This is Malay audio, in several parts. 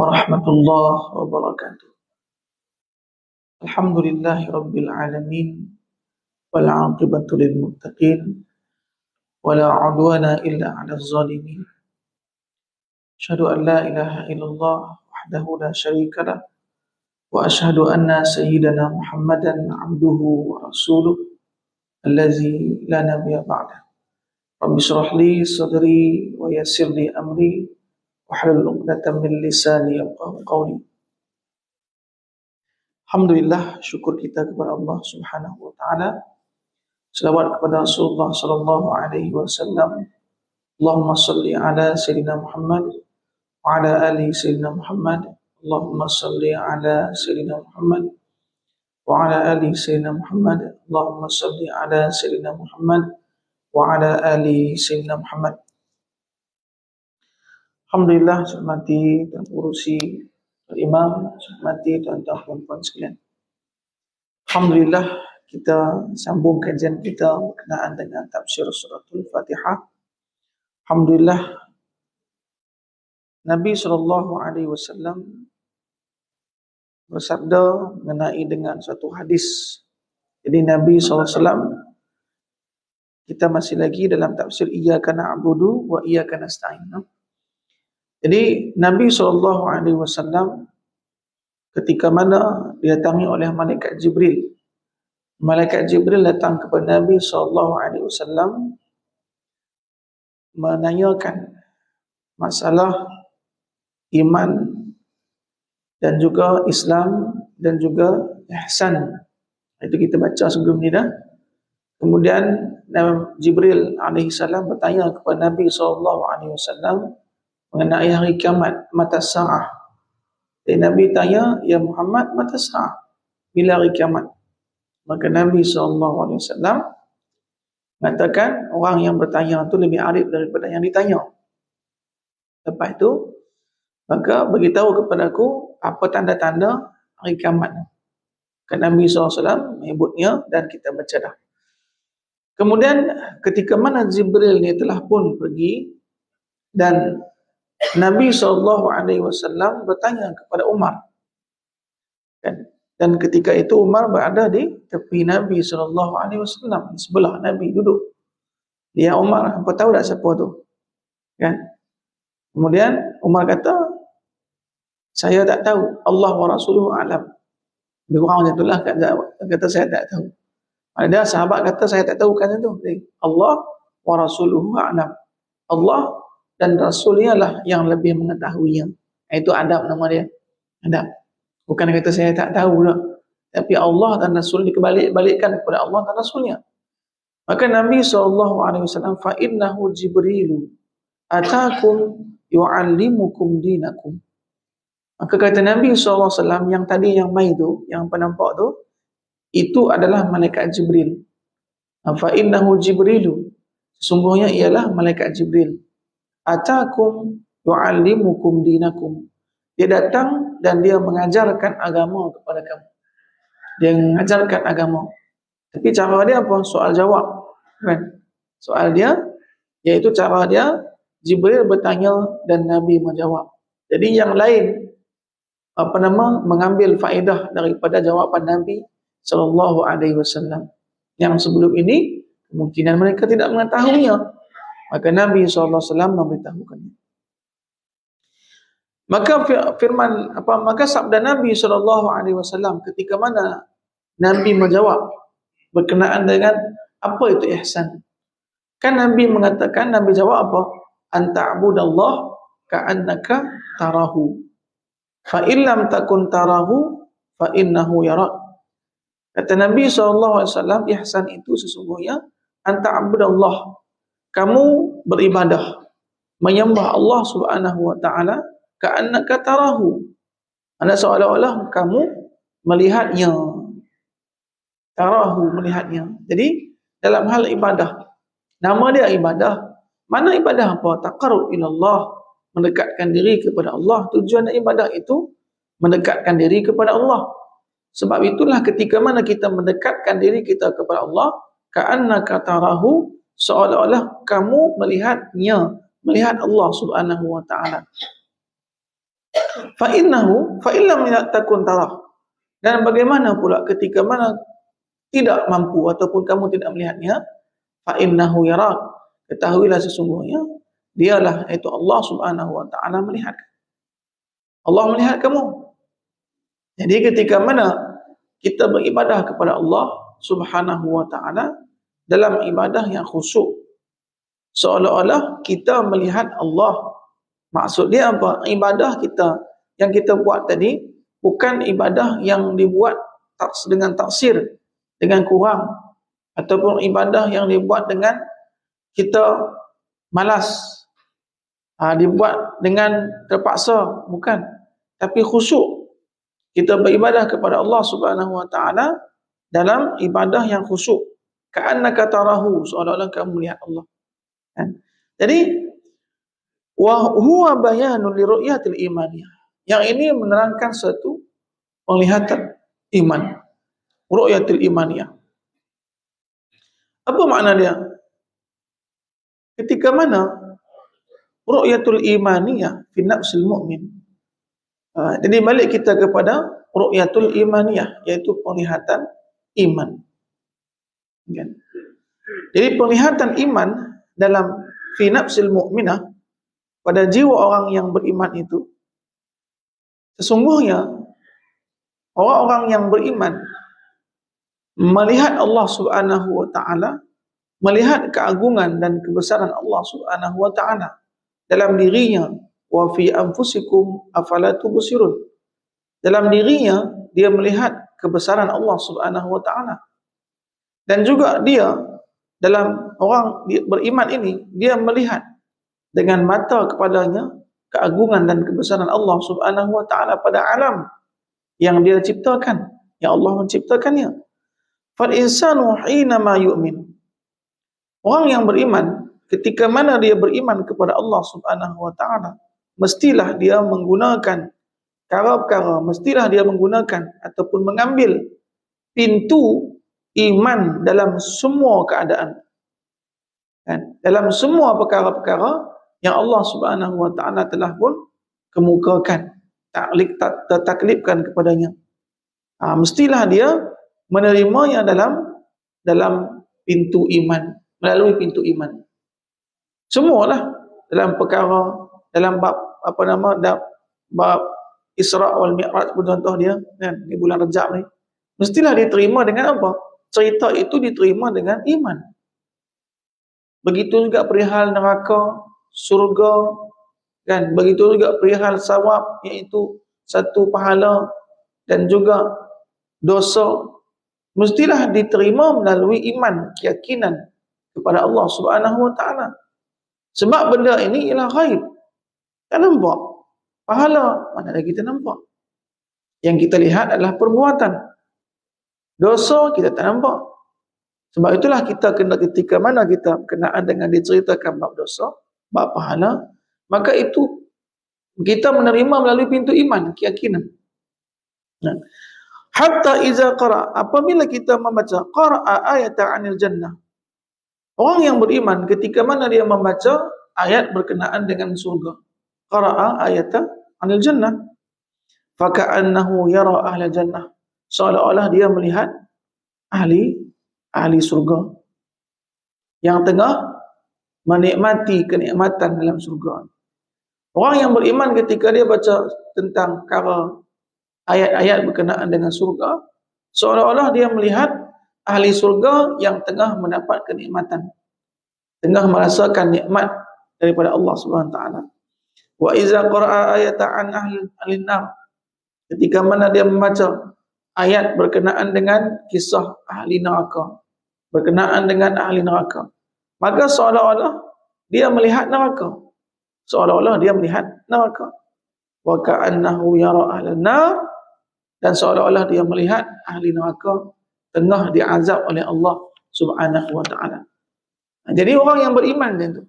warahmatullahi wabarakatuh. Alhamdulillahi rabbil alamin wal 'aqibatu lil muttaqin wala 'udwana illa 'alal zalimin. Asyhadu an la ilaha illallah wahdahu la syarika lah wa asyhadu anna sayyidana Muhammadan 'abduhu wa rasuluh allazi la nabiyya ba'da. Rabbi shrah li sadri wa yassir li amri wahlul 'uqdatam min lisani yafqahu qawli. Alhamdulillah, syukur kita kepada Allah Subhanahu wa taala. Selawat kepada Rasulullah sallallahu alaihi wasallam. Allahumma salli ala sayyidina Muhammad wa ala ali sayyidina Muhammad. Allahumma salli ala sayyidina Muhammad wa ala ali sayyidina Muhammad. Allahumma salli ala sayyidina Muhammad wa ala ali sayyidina Muhammad. Alhamdulillah, hormati dan urusi Imam, hormati tuan-tuan puan-puan sekalian. Alhamdulillah, kita sambung kajian kita berkenaan dengan tafsir suratul Fatihah. Alhamdulillah, Nabi SAW bersabda mengenai dengan suatu hadis. Jadi Nabi SAW, kita masih lagi dalam tafsir Iyyaka na'budu wa iyyaka nasta'in. Jadi Nabi SAW ketika mana didatangi oleh malaikat Jibril. Malaikat Jibril datang kepada Nabi SAW menanyakan masalah iman dan juga Islam dan juga ihsan. Itu kita baca sebelum ni dah. Kemudian Jibril alaihissalam bertanya kepada Nabi SAW mengenai hari kiamat, mata sa'ah. Dan Nabi tanya, ya Muhammad, mata sa'ah, bila hari kiamat? Maka Nabi SAW mengatakan, orang yang bertanya itu lebih arif daripada yang ditanya. Lepas itu, maka beritahu kepadaku apa tanda-tanda hari kiamat. Maka Nabi SAW menyebutnya dan kita baca dah. Kemudian ketika mana Jibril ni telah pun pergi dan Nabi SAW bertanya kepada Umar. Dan ketika itu Umar berada di tepi Nabi SAW, di sebelah Nabi duduk. Dia Umar, apa tahu tak siapa tu? Kan? Kemudian Umar kata, saya tak tahu, Allah wa Rasuluhu a'lam. Lebih kurang macam itulah, kata saya tak tahu. Ada sahabat kata saya tak tahu kan itu. Allah wa Rasuluhu a'lam. Allah dan Rasulnya lah yang lebih mengetahuinya. Itu adab nama dia. Adab. Bukan kata saya tak tahu tak. Tapi Allah dan Rasul dikebalik-balikkan kepada Allah dan Rasulnya. Maka Nabi SAW, فَإِنَّهُ جِبْرِيلُ أَتَاكُمْ يُعَلِّمُكُمْ دِينَكُمْ. Maka kata Nabi SAW, yang tadi yang mai tu, yang penampak tu, itu adalah malaikat Jibril. فَإِنَّهُ جِبْرِيلُ. Sesungguhnya ialah malaikat Jibril. Atakum yu'allimukum dinakum. Dia datang dan dia mengajarkan agama kepada kamu. Dia mengajarkan agama. Tapi cara dia apa? Soal jawab. Kan? Soal dia, iaitu cara dia, Jibril bertanya dan Nabi menjawab. Jadi yang lain, mengambil faedah daripada jawapan Nabi SAW. Yang sebelum ini, kemungkinan mereka tidak mengetahuinya. Maka Nabi SAW memberitahukannya. Maka sabda Nabi SAW ketika mana Nabi menjawab berkenaan dengan apa itu ihsan. Kan Nabi mengatakan, Nabi jawab apa? Anta'budallah ka'annaka tarahu. Fa illam takun tarahu fa innahu yarak. Kata Nabi SAW, ihsan itu sesungguhnya anta'budallah. Kamu beribadah, menyembah Allah Subhanahu wa taala ka'annaka tarahu. Anda seolah-olah kamu melihatnya. Tarahu, melihatnya. Jadi dalam hal ibadah, nama dia ibadah. Mana ibadah apa? Taqarrub ilallah, mendekatkan diri kepada Allah. Tujuan ibadah itu mendekatkan diri kepada Allah. Sebab itulah ketika mana kita mendekatkan diri kita kepada Allah, ka'annaka tarahu, seolah-olah kamu melihatnya, melihat Allah Subhanahu wa taala. Fa innahu fa illam takun tarah. Dan bagaimana pula ketika mana tidak mampu ataupun kamu tidak melihatnya, fa innahu yarak. Ketahuilah sesungguhnya dialah, itu Allah Subhanahu wa taala melihat. Allah melihat kamu. Jadi ketika mana kita beribadah kepada Allah Subhanahu wa taala dalam ibadah yang khusyuk, seolah-olah kita melihat Allah. Maksud dia apa? Ibadah kita yang kita buat tadi bukan ibadah yang dibuat dengan taksir, dengan kurang, ataupun ibadah yang dibuat dengan kita malas, dibuat dengan terpaksa, bukan. Tapi khusyuk. Kita beribadah kepada Allah Subhanahu wa taala dalam ibadah yang khusyuk. Ka'annaka tarahu, seolah-olah kamu melihat Allah. Kan? Jadi wa huwa bayanun li ru'yatil imaniyah. Yang ini menerangkan satu penglihatan iman, ru'yatil imaniyah. Apa makna dia? Ketika mana ru'yatul imaniyah fi nafsil mu'min. Jadi balik kita kepada ru'yatul imaniyah, yaitu penglihatan iman. Kan? Jadi penglihatan iman dalam fi nafsil mu'minah, pada jiwa orang yang beriman itu, sesungguhnya orang-orang yang beriman melihat Allah Subhanahu wa taala, melihat keagungan dan kebesaran Allah Subhanahu wa taala dalam dirinya. Wa fi anfusikum afala tubsirun. Dalam dirinya dia melihat kebesaran Allah Subhanahu wa taala. Dan juga dia dalam orang beriman ini, dia melihat dengan mata kepadanya keagungan dan kebesaran Allah Subhanahu wa taala pada alam yang dia ciptakan, yang Allah menciptakannya. Fal insanu hina ma yu'min. Orang yang beriman ketika mana dia beriman kepada Allah Subhanahu wa taala, mestilah dia menggunakan perkara-perkara, mestilah dia menggunakan ataupun mengambil pintu iman dalam semua keadaan. Kan? Dalam semua perkara-perkara yang Allah Subhanahu wa taala telah pun kemukakan, taklifkan kepadanya. Mestilah dia menerimanya dalam pintu iman, melalui pintu iman. Semualah dalam perkara, dalam bab bab Isra wal Mi'raj pun contoh dia, kan, di bulan Rajab ni, mestilah diterima dengan apa? Cerita itu diterima dengan iman. Begitu juga perihal neraka, surga, kan, begitu juga perihal sawab, iaitu satu pahala, dan juga dosa, mestilah diterima melalui iman, keyakinan kepada Allah Subhanahu wa taala. Sebab benda ini ialah ghaib, tak nampak. Pahala mana ada kita nampak. Yang kita lihat adalah perbuatan. Dosa kita tak nampak. Sebab itulah kita kena, ketika mana kita berkenaan dengan diceritakan bab dosa, bab pahala, maka itu kita menerima melalui pintu iman, keyakinan. Hatta iza qara, apabila kita membaca qara'a ayata 'anil jannah. Orang yang beriman ketika mana dia membaca ayat berkenaan dengan surga. Qara'a ayata 'anil jannah. Faka'annahu yara ahla jannah. Seolah-olah dia melihat ahli surga yang tengah menikmati kenikmatan dalam surga. Orang yang beriman ketika dia baca tentang perkara ayat-ayat berkenaan dengan surga, seolah-olah dia melihat ahli surga yang tengah mendapat kenikmatan, tengah merasakan nikmat daripada Allah Subhanahu wa taala. Wa iza qara'a ayata an ahli nar, ketika mana dia membaca ayat berkenaan dengan kisah ahli neraka, berkenaan dengan ahli neraka, maka seolah-olah dia melihat neraka, seolah-olah dia melihat neraka. Wa ka'annahu yara ahlan nar, dan seolah-olah dia melihat ahli neraka tengah diazab oleh Allah Subhanahu wa taala. Jadi orang yang beriman itu.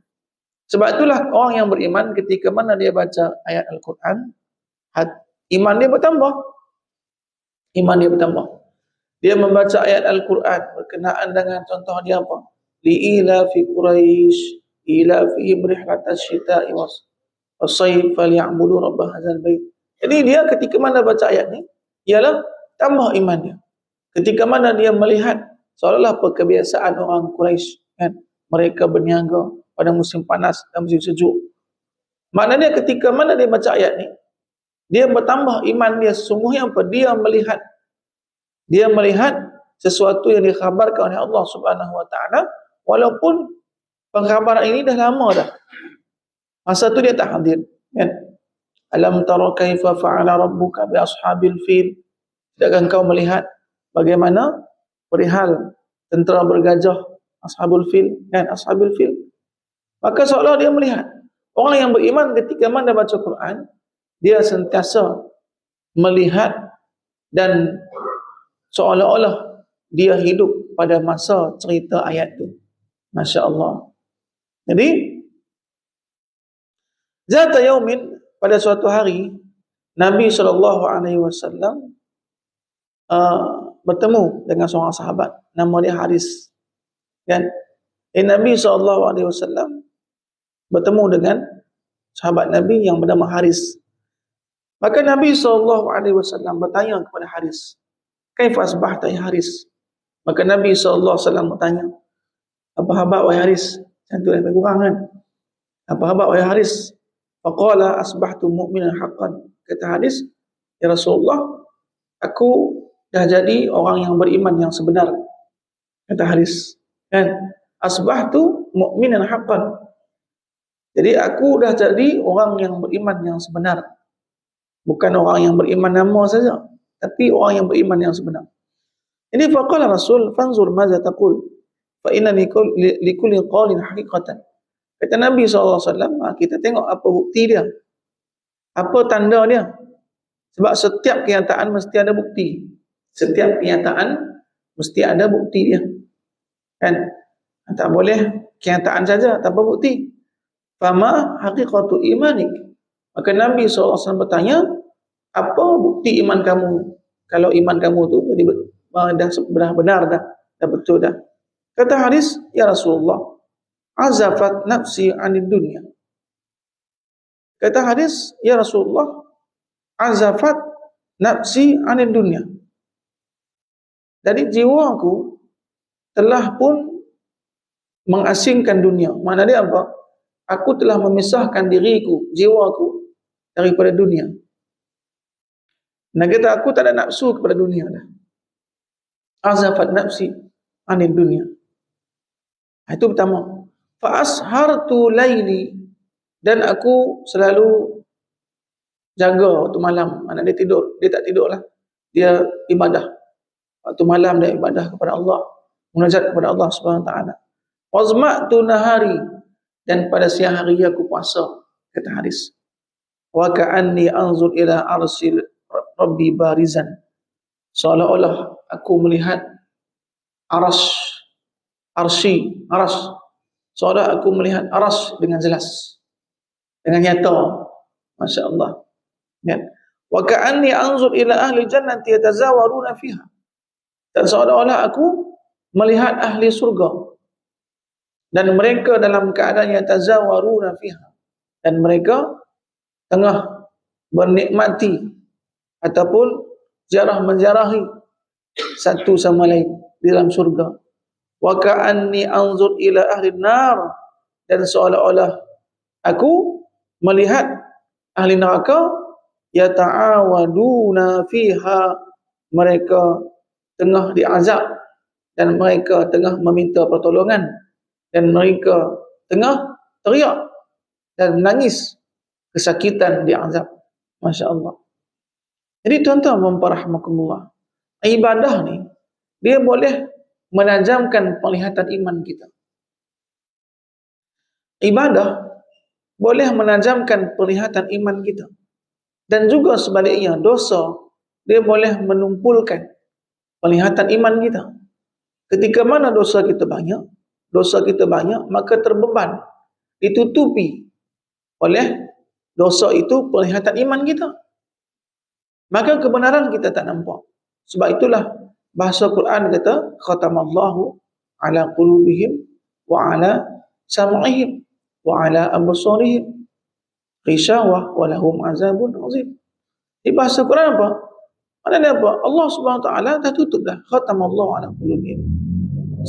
Sebab itulah orang yang beriman ketika mana dia baca ayat Al-Quran, iman dia bertambah. Iman dia bertambah. Dia membaca ayat Al-Quran berkenaan dengan contoh dia apa? Li'ila fi Quraisy, ila fi rihlatas syita'i was-sayf falyabudu rabb hadzal bait. Jadi dia ketika mana baca ayat ni, ialah tambah iman dia. Ketika mana dia melihat seolah-olah kebiasaan orang Quraisy, kan, mereka berniaga pada musim panas dan musim sejuk. Maknanya ketika mana dia baca ayat ni, dia bertambah iman dia. Sesungguhnya apa? Dia melihat sesuatu yang dikhabarkan oleh Allah Subhanahu Wa Taala, walaupun pengkhabaran ini dah lama dah. Masa tu dia tak hadir, kan? Alam tara kaifa fa'ala rabbuka bi ashabil fil? Tidakkah engkau melihat bagaimana perihal tentera bergajah, ashabul fil, kan? Ashabul fil. Maka seolah dia melihat orang yang beriman ketika mana baca Quran, dia sentiasa melihat dan seolah-olah dia hidup pada masa cerita ayat tu. Masya Allah. Jadi zata yaumin, pada suatu hari Nabi SAW bertemu dengan seorang sahabat, nama dia Haris, kan? Nabi SAW bertemu dengan sahabat Nabi yang bernama Haris. Maka Nabi SAW bertanya kepada Haris, kaifa asbahta ya Haris? Maka Nabi SAW bertanya, apa khabar wahai Haris? Cantik lebih kurang, kan? Apa khabar wahai Haris? Faqala asbahtu mu'minan haqqan. Kata Haris, ya Rasulullah, aku dah jadi orang yang beriman yang sebenar. Kata Haris, kan? Asbahtu mu'minan haqqan. Jadi aku dah jadi orang yang beriman yang sebenar. Bukan orang yang beriman nama saja, tapi orang yang beriman yang sebenar. Ini faqala Rasul, fanzur maza taqul, fa inna likulli qawlin haqiqatan. Kata Nabi SAW, kita tengok apa bukti dia, apa tanda dia. Sebab setiap kenyataan mesti ada bukti. Setiap kenyataan mesti ada bukti dia, kan? Tak boleh kenyataan saja tanpa bukti. Fama haqiqatu imanik. Maka Nabi SAW bertanya, apa bukti iman kamu? Kalau iman kamu tu dah benar dah betul dah. Kata Haris, ya Rasulullah, azafat nafsi anid dunya. Kata Haris, ya Rasulullah, azafat nafsi anid dunya. Jadi jiwaku telah pun mengasingkan dunia. Makna dia apa? Aku telah memisahkan diriku, jiwaku daripada dunia. Nah, kata aku tak ada nafsu kepada dunia dah. Azafat nafsi anid dunya. Itu pertama. Fa ashartu laili, dan aku selalu jaga waktu malam. Anak dia tidur, dia tak tidurlah. Dia ibadah. Waktu malam dia ibadah kepada Allah, munajat kepada Allah Subhanahu Wa Taala. Wazma'tu nahari, dan pada siang hari aku puasa. Kata Haris, wa ka'anni anzur ila arsil rabbi barizan. Seolah-olah aku melihat arsy. Seolah aku melihat aras dengan jelas, dengan nyata. Masya Allah, ya. Wa ka'anni anzur ila ahli jannati yatazawaruna fiha. Dan seolah-olah aku melihat ahli surga, dan mereka dalam keadaan yatazawaruna fiha, dan mereka tengah bernikmati ataupun menjarahi satu sama lain di dalam surga. Wa ka'anni anzur ila ahli nar, dan seolah-olah aku melihat ahli neraka yata'awaduna fiha, mereka tengah diazab dan mereka tengah meminta pertolongan dan mereka tengah teriak dan menangis kesakitan diazab. Masya Allah. Jadi tuan-tuan memperahmakumullah, ibadah ni dia boleh menajamkan penglihatan iman kita. Ibadah boleh menajamkan penglihatan iman kita. Dan juga sebaliknya, dosa dia boleh menumpulkan penglihatan iman kita. Ketika mana dosa kita banyak, maka terbeban, ditutupi oleh dosa itu penglihatan iman kita. Maka kebenaran kita tak nampak. Sebab itulah bahasa Quran kata, khatamallahu ala qulubihim wa ala sam'ihim wa ala absarihim ghishawah wa lahum azabun azim. Di bahasa Quran apa? Maknanya apa? Allah Subhanahu Wa Taala dah tutup dah. Khatamallahu ala qulubihim.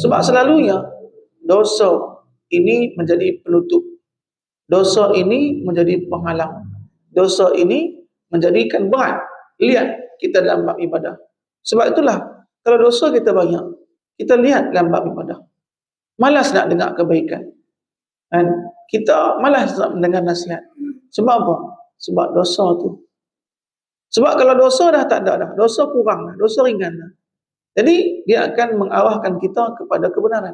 Sebab selalunya dosa ini menjadi penutup. Dosa ini menjadi penghalang. Dosa ini menjadikan berat. Lihat kita dalam bab ibadah. Sebab itulah kalau dosa kita banyak, kita lihat dalam bab ibadah. Malas nak dengar kebaikan. Dan kita malas nak mendengar nasihat. Sebab apa? Sebab dosa tu. Sebab kalau dosa dah tak ada dah, dosa kurang dah, dosa ringan dah. Jadi dia akan mengarahkan kita kepada kebenaran.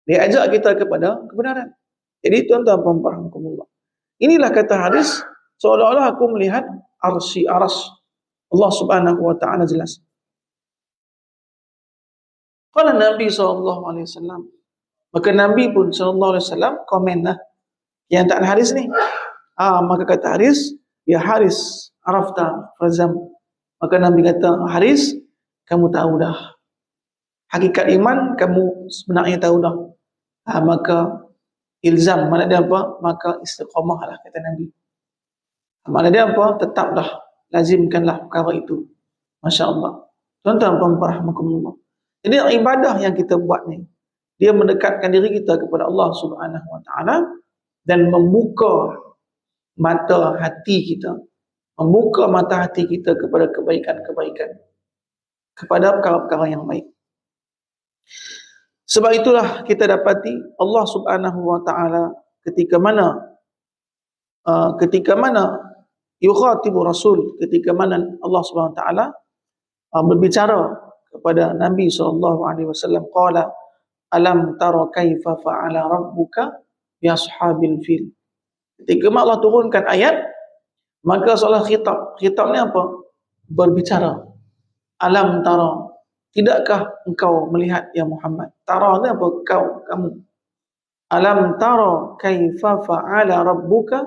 Dia ajak kita kepada kebenaran. Jadi tuan-tuan puan-puan rahimakumullah. Inilah kata hadis, seolah-olah aku melihat arsy aras Allah Subhanahu wa taala jelas. Qala Nabi sallallahu alaihi wasallam. Maka Nabi pun sallallahu alaihi wasallam komenlah yang tak hadis ni. Maka kata Haris, ya Haris, arafta fazam. Maka Nabi kata, Haris, kamu tahu dah. Hakikat iman kamu sebenarnya tahu dah. Maka ilzam, mana dia apa? Maka istiqamah lah kata Nabi. Mana dia apa? Tetaplah, lazimkanlah perkara itu. Masya Allah. Tuan-tuan puan-puan rahimakumullah. Jadi ibadah yang kita buat ni, dia mendekatkan diri kita kepada Allah Subhanahu Wa Taala dan membuka mata hati kita, membuka mata hati kita kepada kebaikan-kebaikan, kepada perkara-perkara yang baik. Sebab itulah kita dapati Allah Subhanahu Wa Taala ketika mana yukhatibu Rasul, ketika mana Allah Subhanahu Wa Taala berbicara kepada Nabi SAW, qala alam tara kaifa fa'ala rabbuka bi ashabil fil. Ketika Allah turunkan ayat, maka seolah khitab. Khitab ni apa? Berbicara. Alam tara, tidakkah engkau melihat ya Muhammad? Tara ni apa? Kau, kamu. Alam tara kaifa fa'ala rabbuka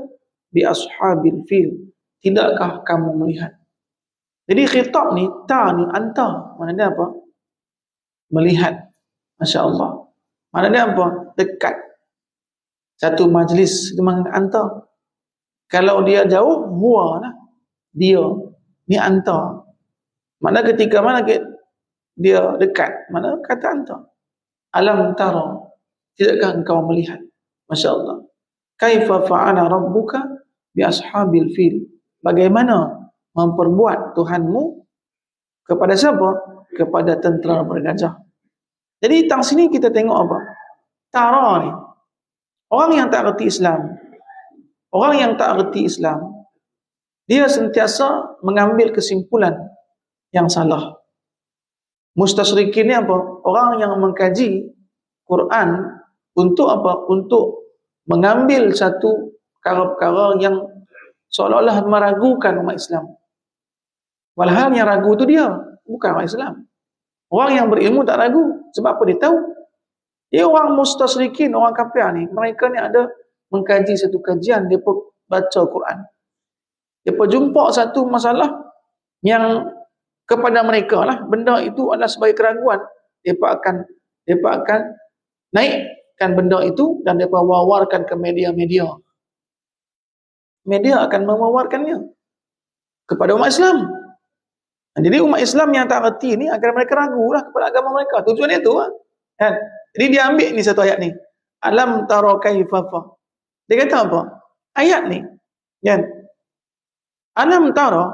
bi ashabil fil. Tidakkah kamu melihat? Jadi khitab ni, ta ni, anta. Maknanya apa? Melihat. Masya Allah. Maknanya apa? Dekat. Satu majlis dengan anta. Kalau dia jauh, huwa lah. Dia. Ni anta. Mana ketika mana dia dekat, mana kata anta. Alam tara. Tidakkah engkau melihat? Masya Allah. Kaifa fa'ala rabbuka bi ashabil fil. Bagaimana memperbuat Tuhanmu kepada siapa? Kepada tentera bergajah. Jadi tang sini kita tengok apa? Tara ni. Orang yang tak erti Islam, orang yang tak erti Islam, dia sentiasa mengambil kesimpulan yang salah. Mustasyrikin ni apa? Orang yang mengkaji Quran untuk apa? Untuk mengambil satu perkara-perkara yang seolah-olah meragukan umat Islam. Walhal yang ragu tu dia, bukan umat Islam. Orang yang berilmu tak ragu. Sebab apa? Dia tahu. Dia orang mustasyrikin, orang kafir ni, mereka ni ada mengkaji satu kajian, dia pun baca Quran. Dia pun jumpa satu masalah yang kepada mereka lah, benda itu adalah sebagai keraguan. Dia pun akan naikkan benda itu dan dia pun wawarkan ke media-media. Media akan mewawarkannya kepada umat Islam. Jadi umat Islam yang tak reti ni agar mereka ragulah kepada agama mereka. Tujuannya itu lah. Kan? Jadi dia ambil ni satu ayat ni. Alam tara kaifa fa. Dia kata apa? Ayat ni. Kan? Alam tara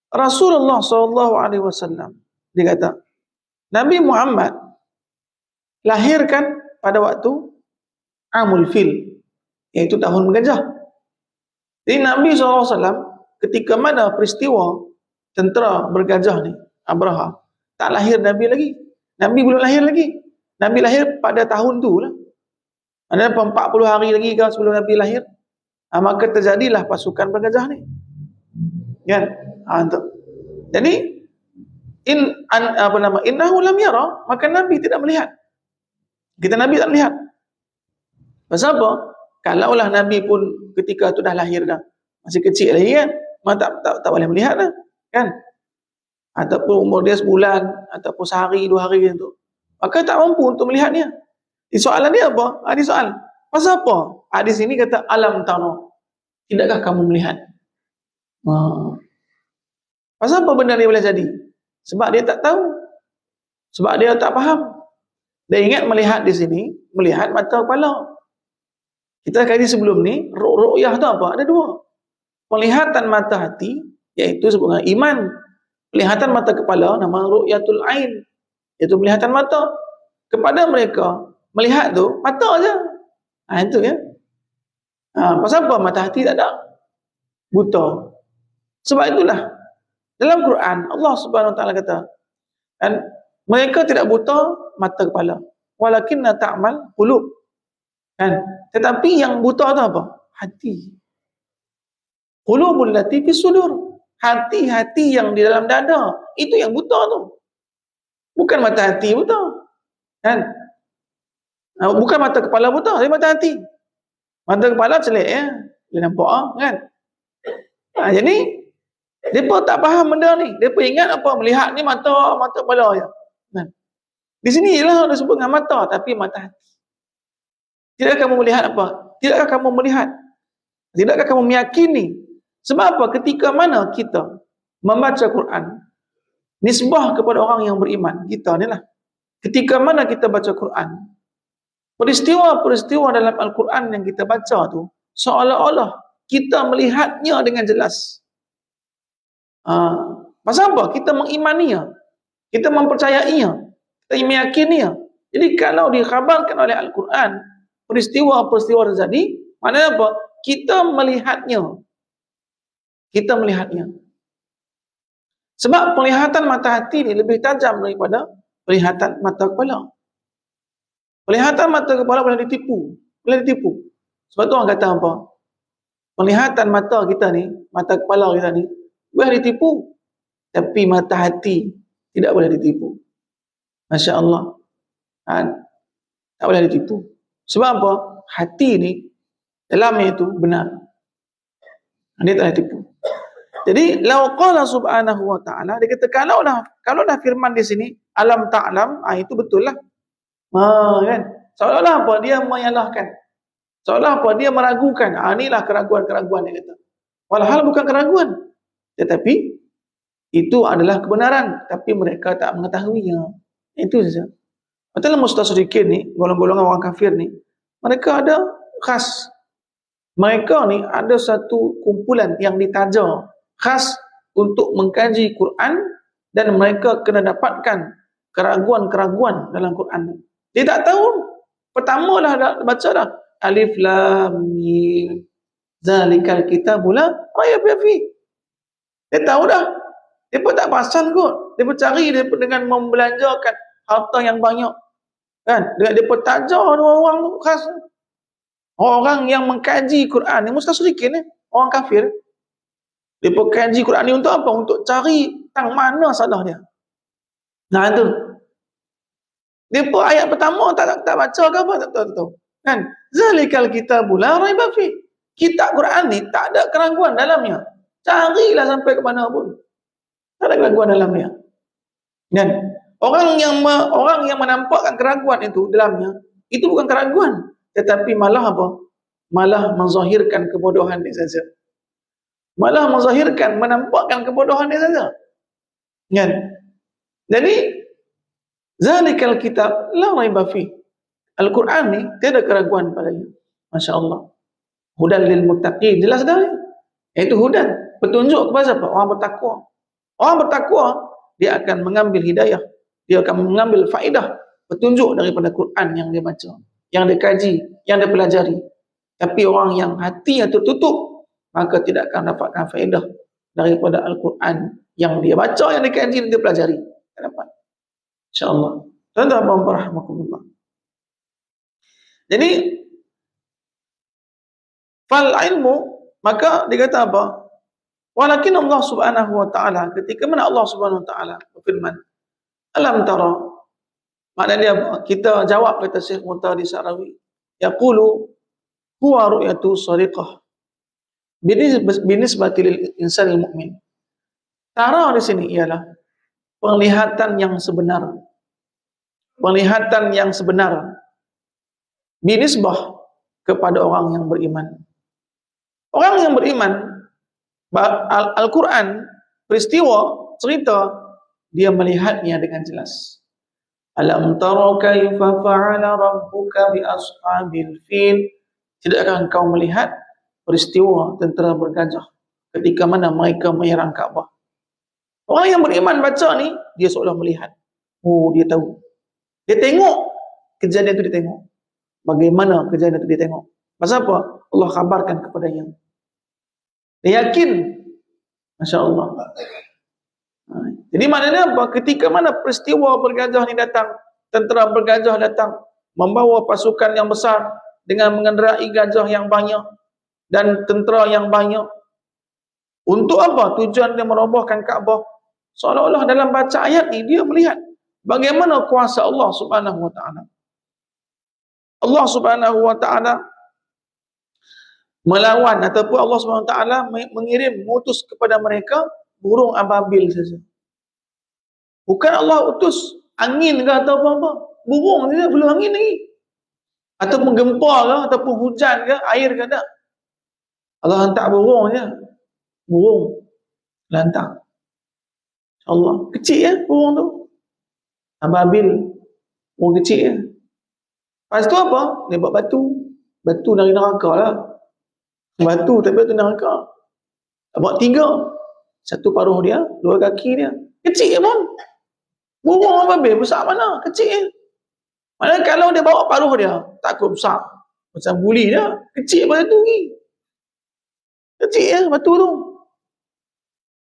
Rasulullah SAW, dia kata, Nabi Muhammad lahirkan pada waktu Amul Fil, iaitu tahun bergajah. Jadi Nabi SAW ketika mana peristiwa tentera bergajah ni, Abraha, tak lahir Nabi lagi. Nabi belum lahir lagi. Nabi lahir pada tahun tu lah. Ada 40 hari lagi kan sebelum Nabi lahir. Maka terjadilah pasukan bergajah ni. Kan? Jadi innahu lam yara, maka Nabi tidak melihat. Kita Nabi tak melihat. Pasal apa? Kalaulah Nabi pun ketika tu dah lahir dah, masih kecil lagi kan, maka tak boleh melihat dah. Kan? Ataupun umur dia sebulan, ataupun sehari, 2 hari tu, maka tak mampu untuk melihatnya. Di soalan dia apa? Di soal, pasal apa? Di sini kata alam tara, tidakkah kamu melihat? Pasal apa benda ni boleh jadi? Sebab dia tak tahu. Sebab dia tak faham. Dia ingat melihat di sini, melihat mata kepala. Kita kaji sebelum ni, ru'yah tu apa? Ada dua. Penglihatan mata hati, iaitu sebut dengan iman. Penglihatan mata kepala, nama ru'yatul ain. Iaitu penglihatan mata. Kepada mereka, melihat tu, mata aja. Itu ya. Pasal apa mata hati tak ada? Buta. Sebab itulah, dalam Quran, Allah Subhanahu Wa Taala kata, dan mereka tidak buta mata kepala. Walakinna ta'mal qulub. Kan? Tetapi yang buta tu apa? Hati. Qulubul lati fis sudur. Hati-hati yang di dalam dada, itu yang buta tu. Bukan mata hati buta. Kan? Bukan mata kepala buta, tapi mata hati. Mata kepala celik ya. Dia nampak kan? Jadi depa tak faham benda ni. Depa ingat apa? Melihat ni mata kepala je. Kan? Di sini ialah disebut dengan mata, tapi mata hati. Tidakkah kamu melihat apa? Tidakkah kamu melihat? Tidakkah kamu meyakini? Sebab apa? Ketika mana kita membaca Quran, nisbah kepada orang yang beriman, kita ni lah. Ketika mana kita baca Quran, peristiwa-peristiwa dalam Al-Quran yang kita baca tu, seolah-olah kita melihatnya dengan jelas. Pasal apa? Kita mengimaninya, kita mempercayainya, kita meyakininya. Jadi kalau dikhabarkan oleh Al-Quran, peristiwa-peristiwa terjadi, maknanya apa? Kita melihatnya. Kita melihatnya. Sebab penglihatan mata hati ni lebih tajam daripada penglihatan mata kepala. Penglihatan mata kepala boleh ditipu. Boleh ditipu. Sebab tu orang kata apa? Penglihatan mata kita ni, mata kepala kita ni, boleh ditipu. Tapi mata hati tidak boleh ditipu. Masya Allah. Tak boleh ditipu. Sebab apa? Hati ni, dalamnya itu benar. Dia tak boleh tipu. Jadi, lau qala subhanahu wa ta'ala, dia kata, kalau dah firman di sini, alam ta'lam, itu betul lah. Kan? Seolah-olah apa? Dia menyalahkan. Seolah apa? Dia meragukan. Inilah keraguan-keraguan dia kata. Walhal bukan keraguan. Tetapi, itu adalah kebenaran. Tapi mereka tak mengetahuinya. Itu saja. Betul mustasyrikin ni, golongan-golongan orang kafir ni, mereka ada khas. Mereka ni ada satu kumpulan yang ditaja khas untuk mengkaji Quran, dan mereka kena dapatkan keraguan-keraguan dalam Quran. Dia tak tahu. Pertama dah baca dah. Alif Lam Mim. Zalikal kitabu la raiba fi. Dia tahu dah. Dia pun tak pasal kot. Dia pun cari dia pun dengan membelanjakan harta yang banyak. Kan? Dia pun taja orang tu khas. Orang yang mengkaji Quran ni mustasyrikin ni, orang kafir. Dia pun kaji Quran ni untuk apa? Untuk cari tang mana salah dia. Nah itu. Dia pun ayat pertama tak baca ke apa, tak tahu. Kan? Zalikal kitabu la raiba fi. Kitab Quran ni tak ada keraguan dalamnya. Carilah sampai ke mana pun. Tak ada keraguan dalamnya. Dan orang yang menampakkan keraguan itu dalamnya, itu bukan keraguan, tetapi malah apa? Malah menzahirkan kebodohan dia saja. Malah menzahirkan, menampakkan kebodohan dia saja. Kan? Jadi zalikal kitab la raiba fi. Al-Quran ni tiada keraguan padanya. Masya-Allah. Hudan lil muttaqin, jelas dah ni. Itu hudan, petunjuk kepada siapa? Orang bertakwa. Orang bertakwa, dia akan mengambil hidayah, dia akan mengambil faedah, petunjuk daripada Quran yang dia baca, yang dia kaji, yang dia pelajari. Tapi orang yang hatinya tertutup, maka tidak akan dapatkan faedah daripada Al-Quran yang dia baca, yang dia kaji, yang dia pelajari. Tak dapat. InsyaAllah. Tuan-tuan rahmatullah. Jadi, fal ilmu, maka dia kata apa? Walakin Allah subhanahu wa ta'ala, ketika mana Allah subhanahu wa ta'ala berfirman, alam tara, maknanya dia apa? Kita jawab, kata Syekh Muntadi Sa'rawi, yaqulu huwa ru'yatu sadiqah binisbati lil insanil mu'min. Tara di sini ialah penglihatan yang sebenar. Penglihatan yang sebenar binisbah kepada orang yang beriman. Orang yang beriman Al-Quran, peristiwa, cerita, dia melihatnya dengan jelas. Alam tara kaifa fa'ala rabbuka bi ashabil fil. Tidakkah engkau melihat peristiwa tentera bergajah ketika mana mereka menyerang Kaabah? Orang yang beriman baca ni, dia seolah melihat. Oh, dia tahu. Dia tengok kejadian itu, dia tengok. Bagaimana kejadian itu dia tengok. Pasal apa? Allah kabarkan kepadanya. Dia yakin. Masya Allah. Jadi maknanya apa? Ketika mana peristiwa bergajah ni datang, tentera bergajah datang, membawa pasukan yang besar dengan mengendarai gajah yang banyak dan tentera yang banyak. Untuk apa? Tujuan dia merobohkan Kaabah. Seolah-olah dalam baca ayat ni dia melihat bagaimana kuasa Allah Subhanahu wa taala. Allah Subhanahu wa taala melawan ataupun Allah Subhanahu wa taala mengutus kepada mereka burung ababil saja. Bukan Allah utus angin ke atau apa-apa. Burung saja, belum angin lagi. Ataupun gempa ke ataupun hujan ke, air ke tak. Allah hantar burung saja. Burung lantak. Allah kecil ya burung tu. Ababil, burung kecil ya. Lepas tu apa? Dia buat batu. Batu dari neraka lah. Batu tapi batu neraka. Buat 3. Satu paruh dia, 2 kaki dia. Kecil pun. Burung ababil besar mana? Kecil ya. Malah kalau dia bawa paruh dia, takut besar. Macam buli dia. Kecil pada tu ni. Kecil ya batu tu.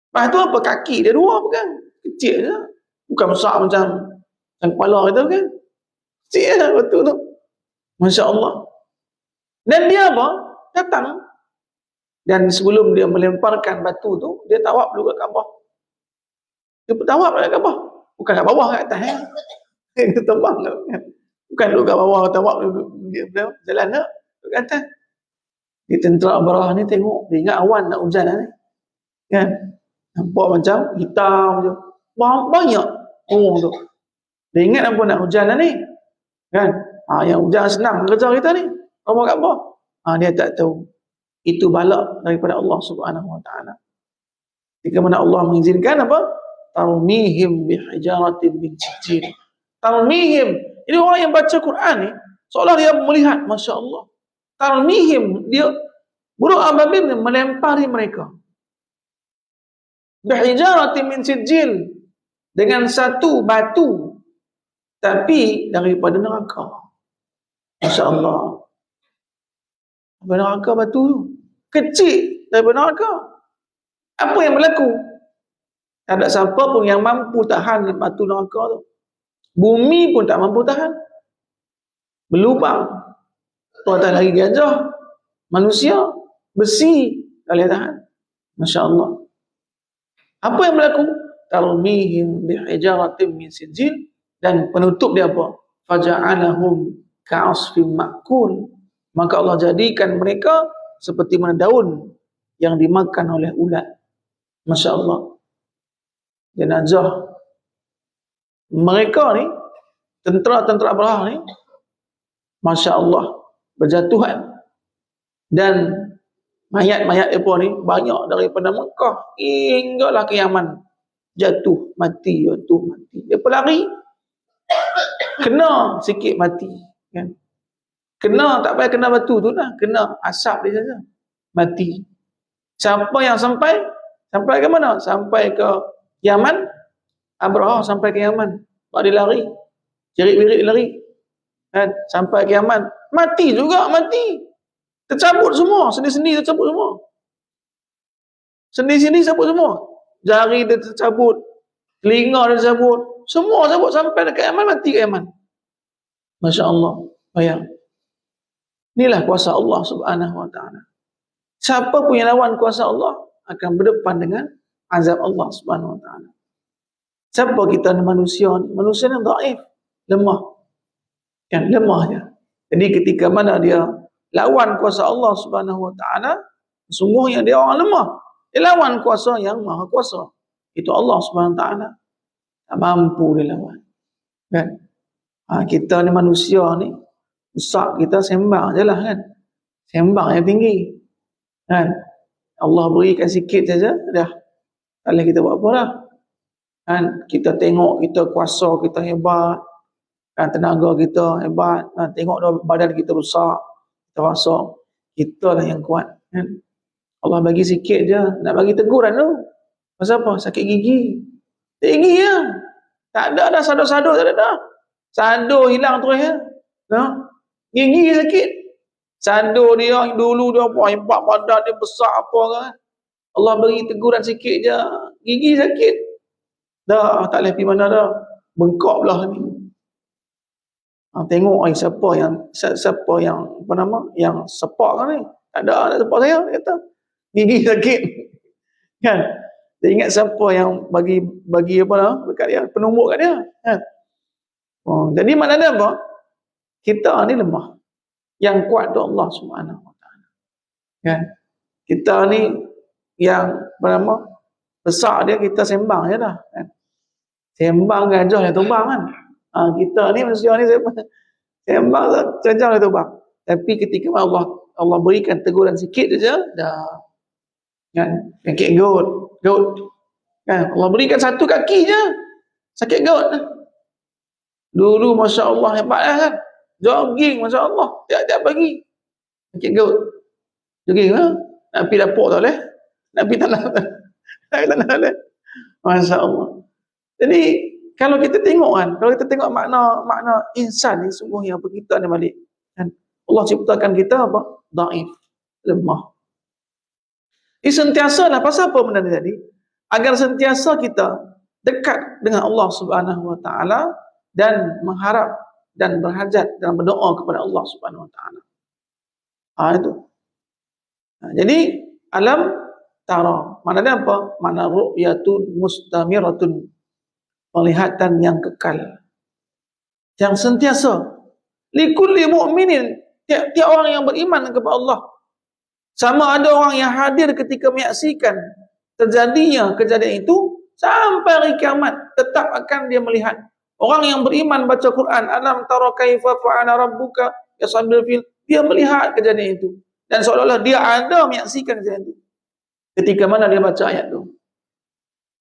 Lepas tu apa? Kaki dia 2 bukan? Kecil je. Bukan besar macam kepala kita kan? Kecil je batu tu. Masya Allah. Dan dia apa? Datang. Dan sebelum dia melemparkan batu tu, dia tawaf dulu kat Kaabah. Dia tawaf kat Kaabah. Bukan kat bawah, kat atas. Dia terbang kan? Bukan duduk kat bawah, tawaf dia jalan tak? Duduk kat atas. Di tentera Abrah ni tengok, dia ingat awan nak hujan ni. Kan? Nampak macam hitam je. Banyak burung tu. Dia ingat apa nak hujan ni. Kan? Yang hujan senang kerja kita ni. Apa kat bawah? Dia tak tahu. Itu balak daripada Allah Subhanahu wa taala. Jika mana Allah mengizinkan apa? Tarmihim bihijaratin min sijil. Tarmihim. Ini orang yang baca Quran ni, seolah dia melihat, Masya Allah. Tarmihim. Dia, burung ababil ni melempari mereka. Bihijaratin min sijil. Dengan satu batu. Tapi daripada neraka. Masya Allah. Daripada neraka batu tu. Kecil daripada neraka. Apa yang berlaku? Tak ada siapa pun yang mampu tahan batu neraka tu. Bumi pun tak mampu tahan. Berlubang. Tuan-tuan lagi gajah. Manusia. Besi. Tak boleh tahan. Masya Allah. Apa yang berlaku? Tarmihim bihijaratin min sijil. Dan penutup dia apa? Faja'alahum ka'asfim ma'kul. Maka Allah jadikan mereka seperti mana daun yang dimakan oleh ulat. Masya Allah. Jenazah mereka ni, tentera-tentera Abrah ni, Masya Allah, berjatuhan. Dan mayat-mayat mereka ni banyak daripada Mekah hinggalah ke Yaman. Jatuh, mati, jatuh, mati. Dia pelari, kena sikit mati. Kan? Kena, tak payah kena batu tu lah. Kena asap dia saja. Mati. Siapa yang sampai? Sampai ke mana? Sampai ke Yaman. Abrahah sampai ke Yaman. Sebab dia lari. Jerit-jerit lari. Kan? Sampai ke Yaman. Mati juga, mati. Tercabut semua. Sendi-sendi tercabut semua. Sendi-sendi tercabut semua. Jari dia tercabut. Telinga dia tercabut. Semua tercabut sampai dekat Yaman. Mati ke Yaman. Masya Allah. Bayang. Inilah kuasa Allah Subhanahu wa ta'ala. Siapa pun yang lawan kuasa Allah akan berdepan dengan azab Allah Subhanahu wa ta'ala. Siapa kita ni manusia ni? Manusia ni dhaif, lemah. Kan lemah dia. Jadi ketika mana dia lawan kuasa Allah Subhanahu wa ta'ala, sesungguhnya dia orang lemah. Dia lawan kuasa yang maha kuasa. Itu Allah Subhanahu wa ta'ala. Tak mampu dia lawan. Kan? Kita ni manusia ni, besar kita sembang je lah kan. Sembang yang tinggi. Kan? Allah berikan sikit saja, dah. Tak boleh kita buat apa dah. Kan? Kita tengok kita kuasa, kita hebat. Kan? Tenaga kita hebat. Kan? Tengok dah badan kita besar. Kita rasa kita lah yang kuat. Kan? Allah bagi sikit je. Nak bagi teguran tu. Pasal apa? Sakit gigi. Gigi ya. Tak ada dah sado-sado, tak ada dah. Sado hilang terus ya. No? Gigi sakit. Sado dia dulu dia apa hebat, badan dia besar apa kan. Allah beri teguran sikit je. Gigi sakit. Dah tak boleh pergi mana dah. Bengkak belah ni. Tengok siapa yang apa nama? Yang sepak kan ni. Tak ada nak sepak saya, dia kata. Gigi sakit. Kan? Dia ingat siapa yang bagi apa dah dekat dia, penumbuk kat dia. Kan? Jadi maknanya apa? Kita ni lemah. Yang kuat tu Allah Subhanahu Wa Taala. Kan? Kita ni yang apa nama? Besar dia kita sembang je dah. Kan? Sembang gajah yang tumbang kan. Kita ni manusia ni sembang gajah yang tumbang. Tapi ketika Allah berikan teguran sikit saja, dah. Kan? Sakit gout. Kan? Allah berikan satu kaki je. Sakit gout. Dulu Masya Allah hebat lah kan. Jogging Masya Allah. Tiap-tiap pagi. Sakit gout. Jogging lah. Nak pergi dapur tak boleh. Nak pergi tanah tak boleh. Masya Allah. Jadi kalau kita tengok kan. Kalau kita tengok makna insan ni sungguhnya apa kita ni balik. Kan? Allah ciptakan kita apa? Daif. Lemah. Sentiasa lah. Pasal apa benda ni tadi? Agar sentiasa kita dekat dengan Allah Subhanahu Wa Taala dan mengharap dan berhajat dan berdoa kepada Allah Subhanahu Wa Taala. Itu. Jadi alam tara. Maknanya apa? Makna ru'yatun mustamiratun. Penglihatan yang kekal. Yang sentiasa. Likulli mu'minin. Tiap orang yang beriman kepada Allah. Sama ada orang yang hadir ketika menyaksikan terjadinya kejadian itu, sampai hari kiamat tetap akan dia melihat. Orang yang beriman baca Quran, alam tara kaifa fa'ala rabbuka yasabil fil, dia melihat kejadian itu. Dan seolah-olah dia ada menyaksikan kejadian itu. Ketika mana dia baca ayat itu.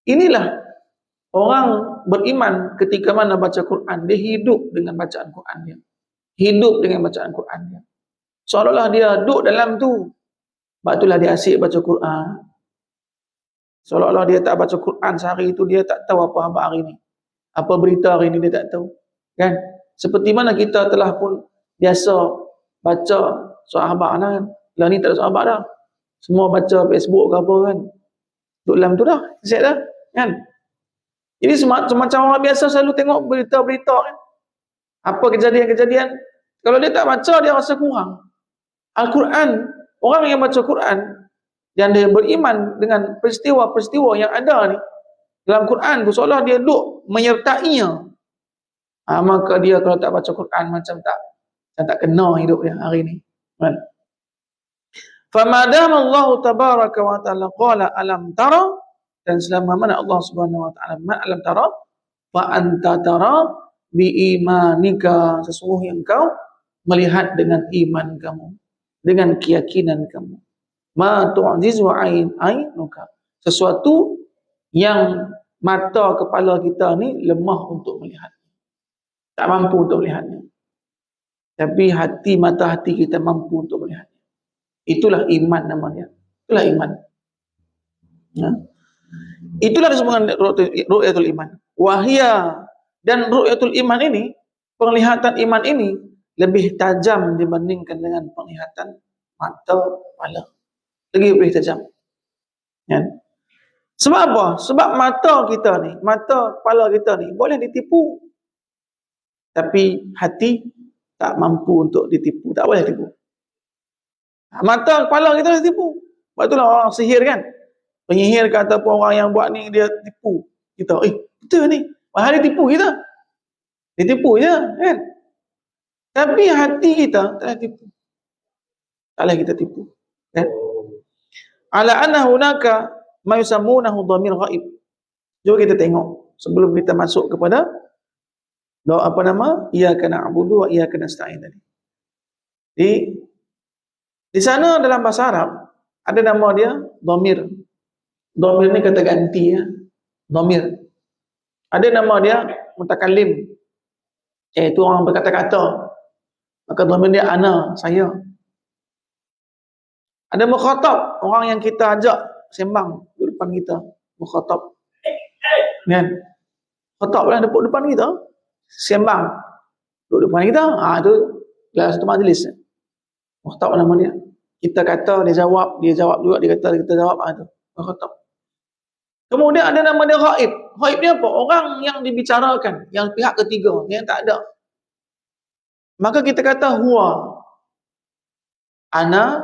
Inilah orang beriman ketika mana baca Quran, dia hidup dengan bacaan Quran dia. Hidup dengan bacaan Quran dia. Seolah-olah dia duduk dalam tu. Sebab itulah dia asyik baca Quran. Seolah-olah dia tak baca Quran sehari itu, dia tak tahu apa khabar hari ni. Apa berita hari ni, dia tak tahu. Kan? Seperti mana kita telah pun biasa baca soal khabar kan. Lah ni tak ada soal khabar dah. Semua baca Facebook ke apa kan. Duduk dalam tu dah. Siap dah. Kan? Jadi semacam orang biasa selalu tengok berita-berita kan. Apa kejadian-kejadian. Kalau dia tak baca, dia rasa kurang. Al-Quran, orang yang baca Quran dan dia beriman dengan peristiwa-peristiwa yang ada ni dalam Quran tu, seolah dia duduk menyertainya. Maka dia kalau tak baca Quran macam tak kena hidup dia hari ni. Kan? Famadam Allah tabaraka wa ta'ala qala alam tara, dan selama mana Allah Subhanahu wa ta'ala alam tara fa anta tara bi imanika, sesungguhnya engkau melihat dengan iman kamu, dengan keyakinan kamu. Ma tu'jizu ainuka, sesuatu yang mata kepala kita ni lemah untuk melihat. Tak mampu untuk melihatnya. Tapi mata hati kita mampu untuk melihatnya. Itulah iman namanya. Itulah iman. Ya. Itulah disebutkan ru'yatul iman. Wahia, dan ru'yatul iman ini, penglihatan iman ini lebih tajam dibandingkan dengan penglihatan mata kepala. Lebih tajam. Ya. Sebab apa? Sebab mata kita ni, mata kepala kita ni boleh ditipu. Tapi hati tak mampu untuk ditipu. Tak boleh tipu. Mata kepala kita boleh tipu. Sebab itulah orang sihir kan. Penyihir kata ataupun orang yang buat ni, dia tipu kita. Betul ni. Padahal dia tipu kita. Dia tipu je kan. Tapi hati kita tak boleh tipu. Tak boleh kita tipu. Kan? Ala anna hunaka ma yusammunahu dhamir ghaib. Jom kita tengok sebelum kita masuk kepada doa apa nama? Iyyaka na'budu wa iyyaka nasta'in tadi. Di sana dalam bahasa Arab ada nama dia dhamir. Dhamir ni kata ganti ya. Dhamir. Ada nama dia mutakallim, iaitu orang berkata-kata. Maka dhamir dia ana, saya. Ada mukhatab, orang yang kita ajak sembang di depan kita. Mukhatab. Kan? Mukhatab lah depan kita, sembang duduk depan kita. Itu dalam satu majlis. Mukhatab nama dia. Kita kata, dia jawab juga, dia kata, kita jawab. Itu mukhatab. Kemudian ada nama dia ghaib. Ghaib ni apa? Orang yang dibicarakan, yang pihak ketiga, yang tak ada. Maka kita kata huwa. Ana,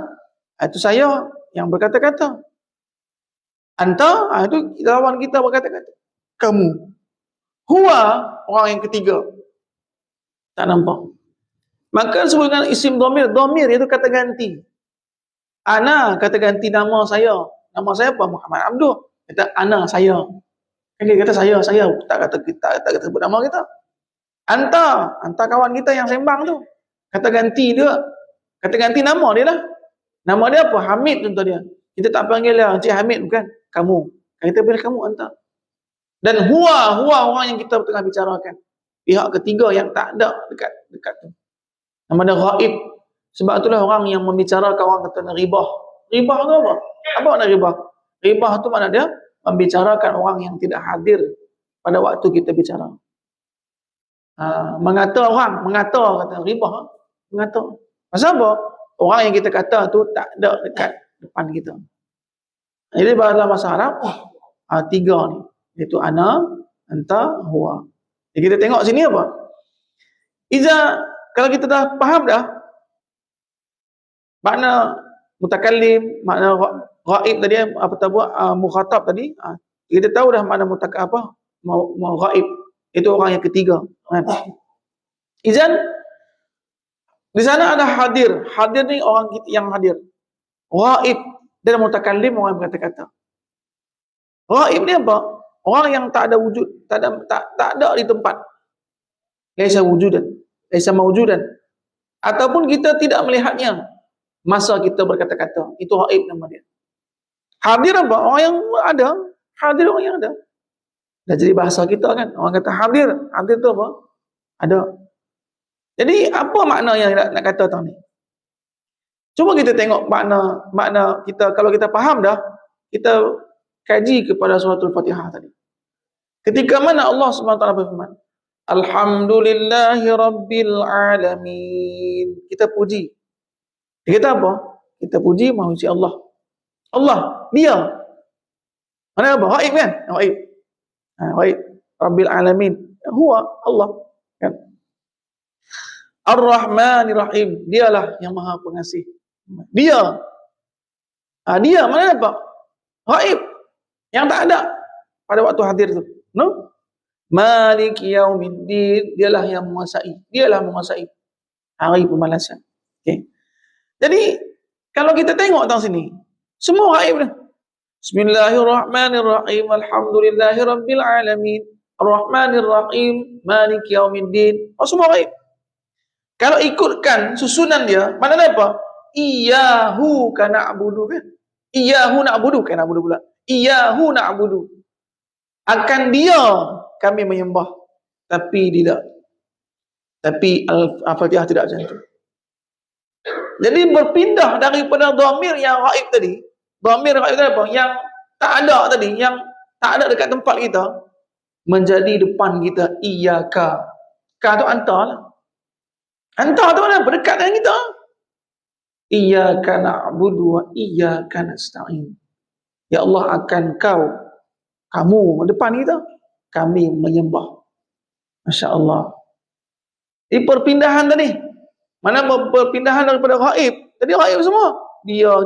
itu saya yang berkata-kata. Anta, itu lawan kita berkata-kata. Kamu. Huwa, orang yang ketiga. Tak nampak. Maka sebut dengan isim dhamir. Dhamir itu kata ganti. Ana, kata ganti nama saya. Nama saya apa? Muhammad Abduh. Kata ana, saya. Kan dia kata saya. Tak kata sebut nama kita. Anta kawan kita yang sembang tu. Kata ganti dia. Kata ganti nama dia lah. Nama dia apa? Hamid contoh dia. Kita tak panggil dia Encik Hamid, bukan? Kamu. Kita panggil kamu, anta. Dan huwa orang yang kita tengah bicarakan. Pihak ketiga yang tak ada dekat tu. Nama dia ghaib. Sebab itulah orang yang membicarakan, orang kata ribah. Ribah tu apa? Apa makna ribah? Ribah tu makna dia membicarakan orang yang tidak hadir pada waktu kita bicara. Mengata kata ribah. Mengata. Pasal apa? Orang yang kita kata tu tak ada dekat depan kita. Jadi dalam bahasa Arab, tiga ni. Iaitu ana, anta, huwa. Jadi kita tengok sini apa? Kalau kita dah faham dah, makna mutakallim, makna ghaib tadi, mukhatab tadi, kita tahu dah makna ghaib. Itu orang yang ketiga. Izan, di sana ada hadir. Hadir ni orang yang hadir. Ghaib dan mutakallim, orang yang berkata-kata. Ghaib ni apa? Orang yang tak ada wujud, tak ada di tempat. Laisa wujudan, laisa mawjudan. Ataupun kita tidak melihatnya masa kita berkata-kata. Itu ghaib nama dia. Hadir apa? Orang yang ada. Hadir orang yang ada. Dah jadi bahasa kita kan. Orang kata hadir. Hadir tu apa? Ada. Jadi apa makna yang nak kata tadi ni? Cuba kita tengok makna kita. Kalau kita faham dah, kita kaji kepada suratul Fatihah tadi. Ketika mana Allah SWT berfirman, Alhamdulillahi Rabbil Alamin. Kita puji. Kita apa? Kita puji manusia Allah. Allah, dia. Mana apa? Ghaib kan? Ghaib. Ghaib. Rabbil Alamin. Huwa Allah. Kan? Ar-Rahmanir Rahim. Dialah yang Maha Pengasih. Dia. Dia mana apa? Ghaib. Yang tak ada pada waktu hadir tu. No? Maliki Yaumiddin. Dialah yang menguasai. Dialah menguasai hari pembalasan. Okay. Jadi kalau kita tengok tang sini, semua ghaib dah. Bismillahirrahmanirrahim. Alhamdulillahirabbil alamin. Ar-Rahmanir Rahim. Maliki Yaumiddin. Semua ghaib. Kalau ikutkan susunan dia, maknanya apa? Iyyahu na'budu kan? Iyyahu na'budu kan na'budu pula. Iyyahu na'budu. Akan dia kami menyembah. Tapi tidak. Tapi Al-Fatihah tidak macam tu. Jadi berpindah daripada dhamir yang ghaib tadi. Dhamir ghaib tadi apa? Yang tak ada tadi, yang tak ada dekat tempat kita, menjadi depan kita. Iyyaka. Ka tu anta lah. Anta tu mana? Berdekat dengan kita. Iyyaka na'budu wa iyyaka nasta'in. Ya Allah, akan kamu depan kita, kami menyembah. Masya Allah. Ini perpindahan tadi. Mana perpindahan daripada ghaib. Tadi ghaib semua. Dia.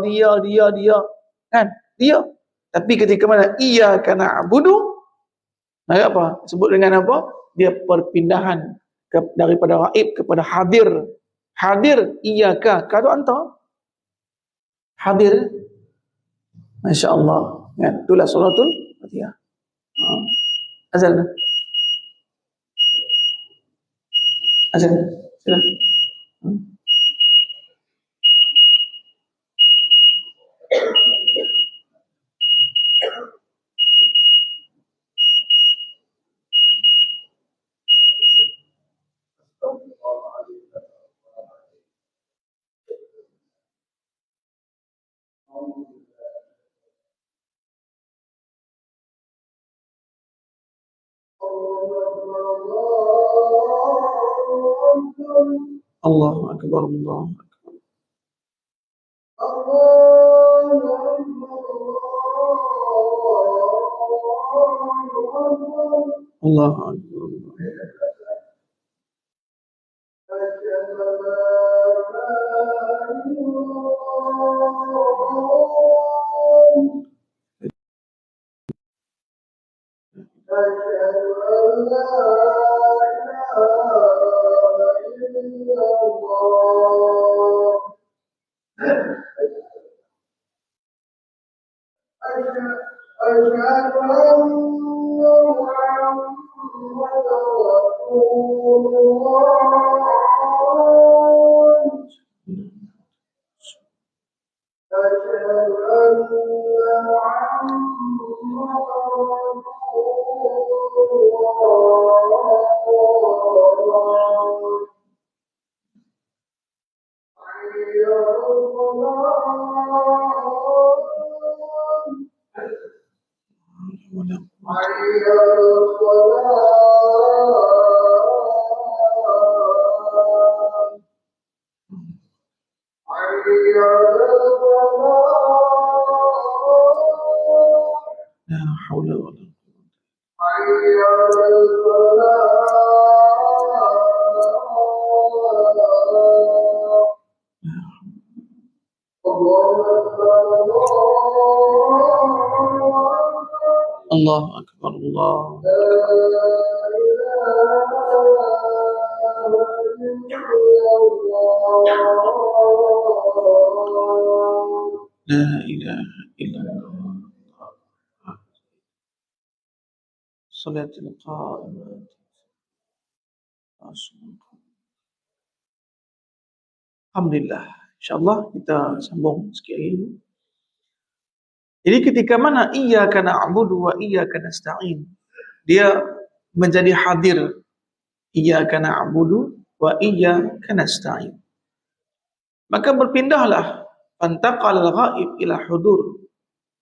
Kan? Dia. Tapi ketika mana? Iyyaka na'budu. Apa? Sebut dengan apa? Dia perpindahan daripada ghaib kepada hadir. Hadir. Iyyaka. Kata anta. Hadir. Masya Allah. Kan? Itulah suratul Fatihah. Azal. Azal. Sila. Allahu akbar, Allahu Allahu akbar. La haula wala Allahu akbar, Allahu la ilaha illallah. Salatul qa'imah. Alhamdulillah. InsyaAllah kita sambung sikit lagi. Jadi ketika mana iyyaka na'budu wa iyyaka nasta'in, dia menjadi hadir. Iyyaka na'budu wa iyyaka nasta'in. Maka berpindahlah fantaqal ghaib ila hudur.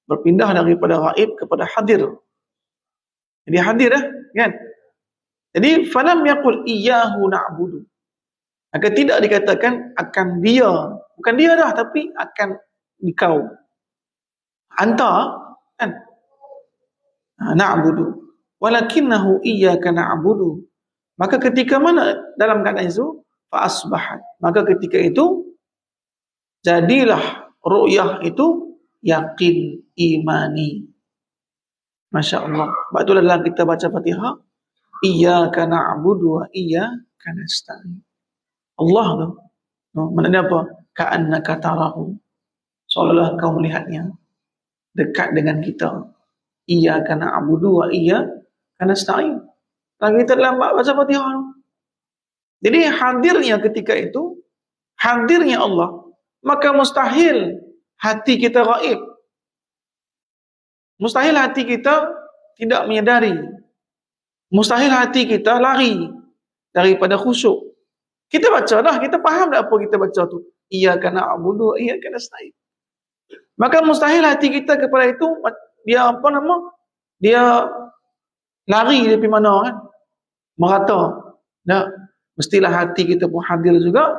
Berpindah daripada ghaib kepada hadir. Jadi hadir kan? Jadi falam yaqul iyyahu na'budu. Maka tidak dikatakan akan dia, bukan dia dah tapi akan engkau. Anta kan? Na'budu. Walakinnahu iyyaka na'budu. Maka ketika mana dalam keadaan itu fa asbahat. Maka ketika itu jadilah ru'yah itu yakin imani. Masya Allah. Sebab itulah dalam kita baca Fatihah, iyyaka na'budu wa iyyaka nasta'in. Allah tu, maknanya apa? Ka'annaka tarahu. Seolah-olah kau melihatnya dekat dengan kita. Iyyaka na'budu wa iyyaka nasta'in. Dan kita dalam baca Fatihah tu. Jadi hadirnya ketika itu, hadirnya Allah, maka mustahil hati kita gaib. Mustahil hati kita tidak menyadari. Mustahil hati kita lari daripada khusyuk. Kita baca dah, kita faham dah apa kita baca tu. Iyyaka na'budu wa iyyaka nasta'in. Maka mustahil hati kita kepada itu, dia apa nama? Dia lari dari mana kan? Merata. Tak. Mestilah hati kita pun hadir juga.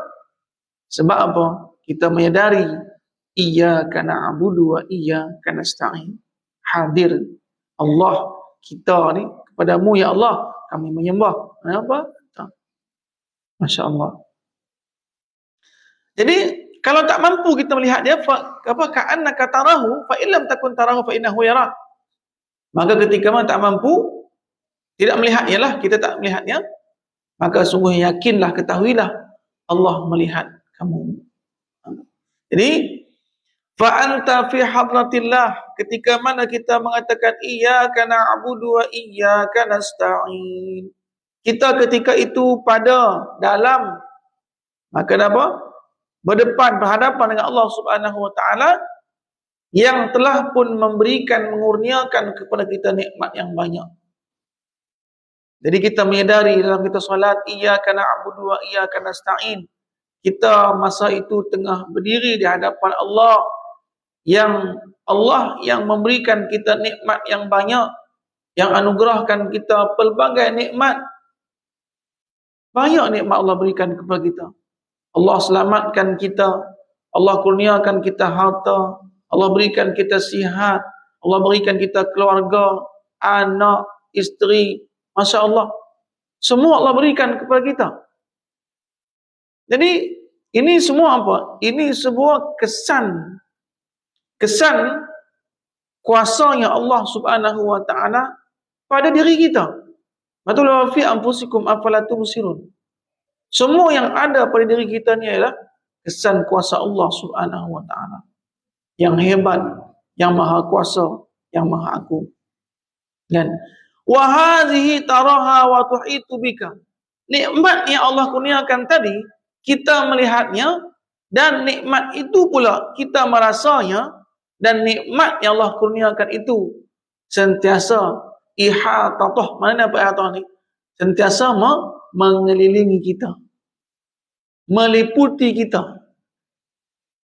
Sebab apa? Kita menyadari iyyaka na'budu wa iyyaka nasta'in. Hadir Allah kita ni kepadamu ya Allah kami menyembah. Kenapa? Masya Allah. Jadi kalau tak mampu kita melihat dia, apa ka'annaka tarahu fa illam takun tarahu fa innahu yarak. Maka ketika mana tak mampu, tidak melihat ialah kita tak melihatnya, maka sungguh yakinlah, ketahuilah Allah melihat kamu. Jadi fa anta fi hadratillah, ketika mana kita mengatakan iyyaka na'budu wa iyyaka nasta'in, kita ketika itu pada dalam, maka apa? Berdepan, berhadapan dengan Allah Subhanahu wa taala yang telah pun memberikan, mengurniakan kepada kita nikmat yang banyak. Jadi kita menyadari dalam kita solat iyyaka na'budu wa iyyaka nasta'in, kita masa itu tengah berdiri di hadapan Allah yang memberikan kita nikmat yang banyak. yang anugerahkan kita pelbagai nikmat. Banyak nikmat Allah berikan kepada kita. Allah selamatkan kita, Allah kurniakan kita harta, Allah berikan kita sihat, Allah berikan kita keluarga, anak, isteri. Masya Allah, semua Allah berikan kepada kita. Jadi ini semua apa? Ini sebuah kesan kuasanya Allah Subhanahu wa taala pada diri kita. Betul, wa fi anfusikum afala tubsirun. Semua yang ada pada diri kita ni adalah kesan kuasa Allah Subhanahu wa taala. Yang hebat, yang maha kuasa, yang maha agung. Dan wa hadhihi taraha wa tuhitu bika. Nikmat yang Allah kurniakan tadi, kita melihatnya, dan nikmat itu pula kita merasanya, dan nikmat yang Allah kurniakan itu sentiasa ihatatah. Mana apa ihatatah ni? Sentiasa mengelilingi kita, meliputi kita.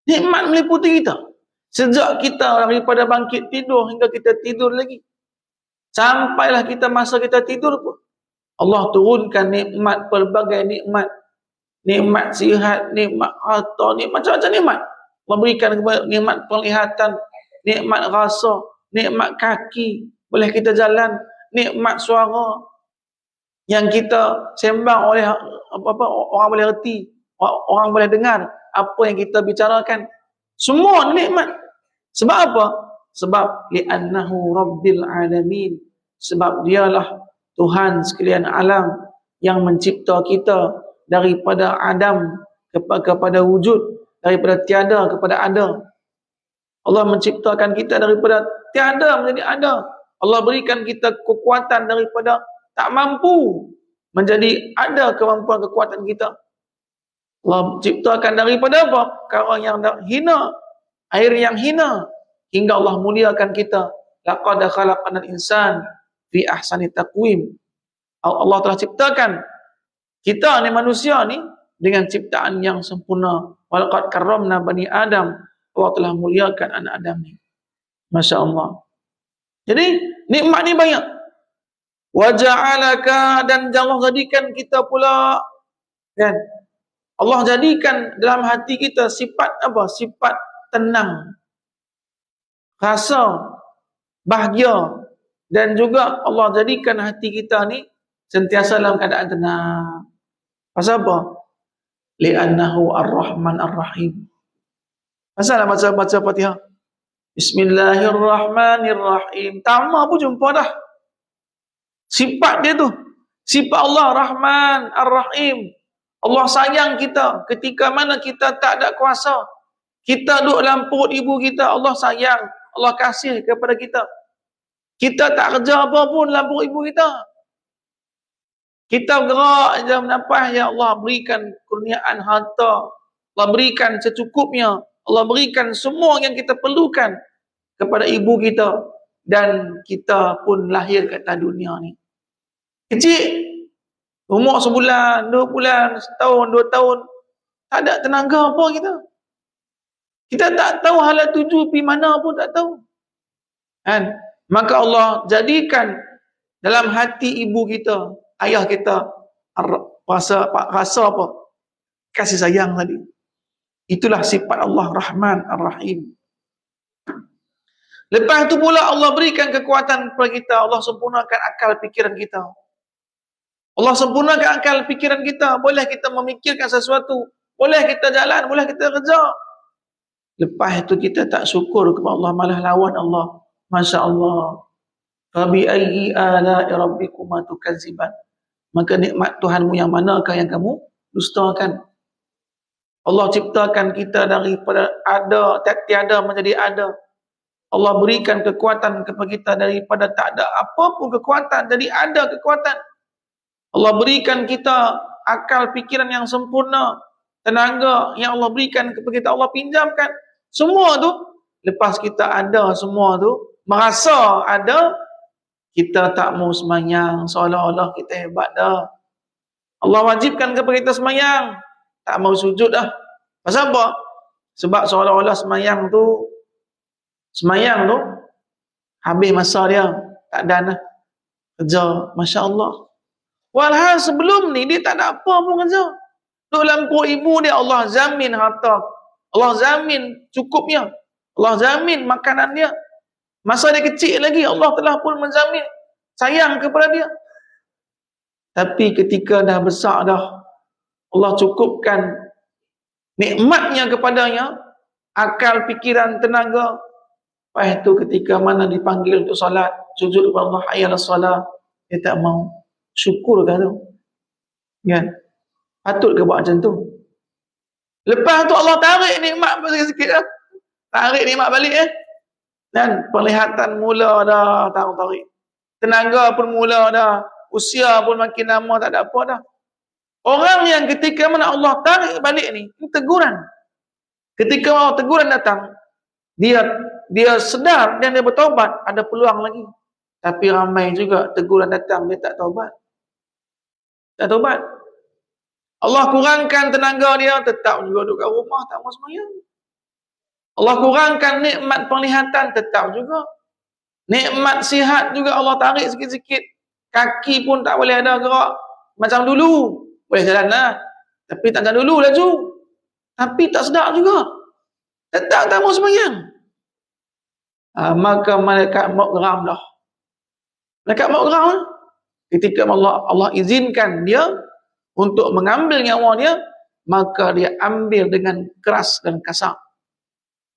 Nikmat meliputi kita sejak kita daripada bangkit tidur hingga kita tidur lagi, sampailah kita masa kita tidur pun Allah turunkan nikmat, pelbagai nikmat. Nikmat sihat, nikmat harta, nikmat macam-macam nikmat. Allah berikan nikmat penglihatan, nikmat rasa, nikmat kaki, boleh kita jalan, nikmat suara yang kita sembang oleh apa orang boleh reti, orang boleh dengar apa yang kita bicarakan. Semua nikmat. Sebab apa? Sebab li'annahu rabbil alamin. Sebab dialah Tuhan sekalian alam yang mencipta kita daripada Adam kepada wujud, daripada tiada kepada ada. Allah menciptakan kita daripada tiada menjadi ada. Allah berikan kita kekuatan daripada tak mampu menjadi ada kemampuan kekuatan kita. Allah ciptakan daripada apa? Perkara yang hina, air yang hina, hingga Allah muliakan kita. Laqad khalaqnal insan fi ahsani taqwim. Allah telah ciptakan kita ni, manusia ni, dengan ciptaan yang sempurna. Walaqad karramna bani Adam. Allah telah muliakan anak Adam ni. Masya Allah. Jadi nikmat ni banyak. Wa ja'alaka, dan Allah jadikan kita pula, kan? Allah jadikan dalam hati kita sifat apa? Sifat tenang, rasa bahagia, dan juga Allah jadikan hati kita ni sentiasa dalam keadaan tenang. Pasal apa? Li'annahu ar-Rahman ar-Rahim. Pasal baca Fatihah, Bismillahirrahmanirrahim, tamat pun jumpa dah sifat dia tu. Sifat Allah Rahman ar-Rahim. Allah sayang kita ketika mana kita tak ada kuasa. Kita duduk dalam perut ibu kita, Allah sayang, Allah kasih kepada kita. Kita tak kerja apa pun dalam perut ibu kita. Kita gerak dalam nafas, ya Allah berikan kurniaan harta, Allah berikan secukupnya, Allah berikan semua yang kita perlukan kepada ibu kita, dan kita pun lahir ke atas dunia ni kecil, umur sebulan, 2 bulan, setahun, 2 tahun, tak ada tenaga apa kita. Kita tak tahu hala tuju pergi mana pun tak tahu. Kan? Maka Allah jadikan dalam hati ibu kita, ayah kita, rasa apa? Kasih sayang tadi. Itulah sifat Allah Rahman Ar-Rahim. Lepas itu pula Allah berikan kekuatan kepada kita. Allah sempurnakan akal fikiran kita. Allah sempurnakan akal fikiran kita. Boleh kita memikirkan sesuatu. Boleh kita jalan. Boleh kita kerja. Lepas itu kita tak syukur kepada Allah. Malah lawan Allah. Masya Allah. Fabi ayyi ala'i rabbikuma tukazziban. Maka nikmat Tuhanmu yang manakah yang kamu dustakan? Allah ciptakan kita daripada ada, tiada menjadi ada. Allah berikan kekuatan kepada kita daripada tak ada apapun kekuatan, jadi ada kekuatan. Allah berikan kita akal fikiran yang sempurna, tenaga yang Allah berikan kepada kita, Allah pinjamkan. Semua tu, lepas kita ada semua tu, merasa ada, kita tak mau semayang, seolah-olah kita hebat dah. Allah wajibkan kepada kita semayang, tak mau sujud dah. Pasal apa? Sebab seolah-olah semayang tu habis masa dia, tak dan dah. kerja, Masya Allah. Walhal sebelum ni dia tak ada apa pun kerja. Duduk dalam perut ibu dia, Allah jamin harta, Allah jamin cukupnya, Allah jamin makanan dia. Masa dia kecil lagi, Allah telah pun menjamin sayang kepada dia. Tapi ketika dah besar dah, Allah cukupkan nikmatnya kepadanya, akal, fikiran, tenaga. Lepas itu ketika mana dipanggil untuk solat, sujud kepada Allah, hayya 'alas salat, dia tak mau. Syukur ke tu? Kan? Patut ke buat macam tu? Lepas tu Allah tarik nikmat sikit-sikit lah. Tarik nikmat balik Dan penglihatan mula dah tarik. Tenaga pun mula dah. Usia pun makin lama, tak ada apa dah. Orang yang ketika mana Allah tarik balik ni, ini teguran. Ketika Allah teguran datang, dia sedar dan dia bertaubat, ada peluang lagi. Tapi ramai juga teguran datang, dia tak taubat. Tak taubat. Allah kurangkan tenaga dia, tetap juga duduk kat rumah, tak mau sembahyang. Allah kurangkan nikmat penglihatan, tetap juga. Nikmat sihat juga Allah tarik sikit-sikit. Kaki pun tak boleh ada gerak macam dulu. Boleh jalan lah, tapi tak macam dulu laju. Tapi tak sedar juga, tetap tak mau sembahyang. Maka malaikat maut geram dah. Malaikat maut geram ketika Allah izinkan dia untuk mengambil nyawa dia, maka dia ambil dengan keras dan kasar.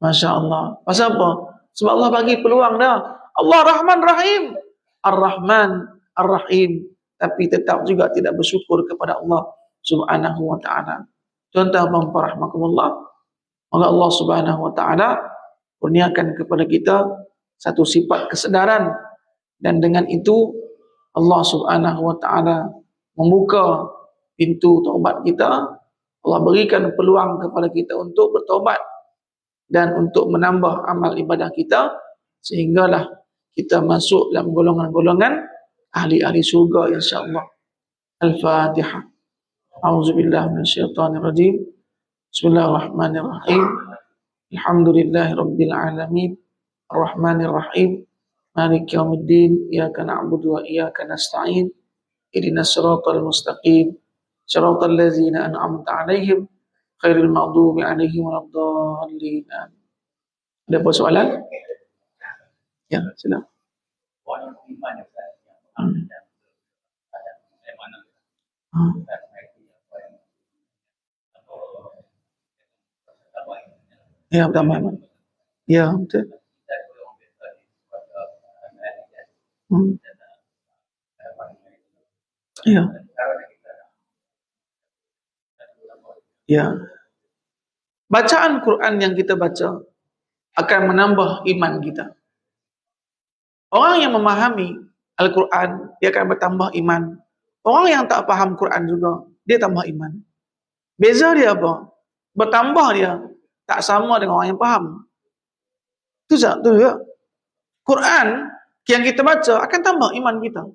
Masya Allah. Pasal apa? Sebab Allah bagi peluang dah. Allah Rahman Rahim. Ar-Rahman Ar-Rahim. Tapi tetap juga tidak bersyukur kepada Allah Subhanahu wa ta'ala. Tuan-tuan rahmatullah, maka Allah Subhanahu wa ta'ala kurniakan kepada kita satu sifat kesedaran, dan dengan itu Allah Subhanahu wa ta'ala membuka pintu taubat kita. Allah berikan peluang kepada kita untuk bertaubat dan untuk menambah amal ibadah kita, sehinggalah kita masuk dalam golongan-golongan ahli-ahli syurga insya-Allah. Al-Fatihah. A'udzubillahi minasyaitonirrajim. Bismillahirrahmanirrahim. Alhamdulillahirabbil alamin. Arrahmanirrahim. Maliki yaumiddin. Iyyaka na'budu wa iyyaka nasta'in. Ihdinas siratal mustaqim. Siratal ladzina an'amta 'alaihim ghairil maghdubi 'alaihim waladdallin. Ada apa soalan? Ya, silakan. Ya, pertama iman. Ya, betul. Ya. Ya. Bacaan Quran yang kita baca akan menambah iman kita. Orang yang memahami Al-Quran, dia akan bertambah iman. Orang yang tak faham Quran juga, dia tambah iman. Beza dia apa? Bertambah dia tak sama dengan orang yang faham. Itu juga. Quran yang kita baca akan tambah iman kita.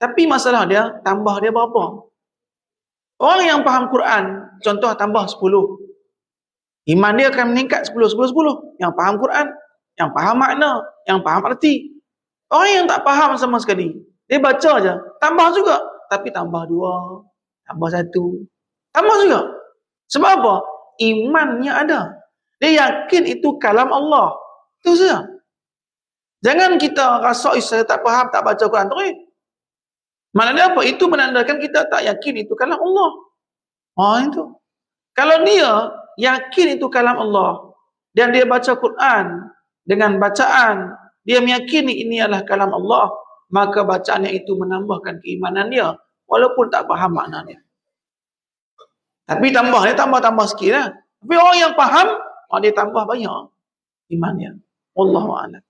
Tapi masalah dia, tambah dia berapa? Orang yang faham Quran, contoh tambah 10. Iman dia akan meningkat 10, 10, 10. Yang faham Quran, yang faham makna, yang faham arti. Orang yang tak faham sama sekali, dia baca aja, tambah juga. Tapi tambah 2, tambah 1, tambah juga. Sebab apa? Imannya ada. Dia yakin itu kalam Allah. Itu saja. Jangan kita rasa saya tak faham, tak baca Quran terus. Maknanya apa? Itu menandakan kita tak yakin itu kalam Allah. Itu. Kalau dia yakin itu kalam Allah dan dia baca Quran dengan bacaan, dia meyakini ini adalah kalam Allah, maka bacaannya itu menambahkan keimanan dia walaupun tak faham maknanya. Tapi tambah sikit lah. Tapi orang yang faham, dia tambah banyak imannya. Wallahu a'lam.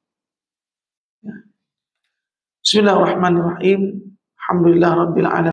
Bismillahirrahmanirrahim. Alhamdulillah rabbil alamin.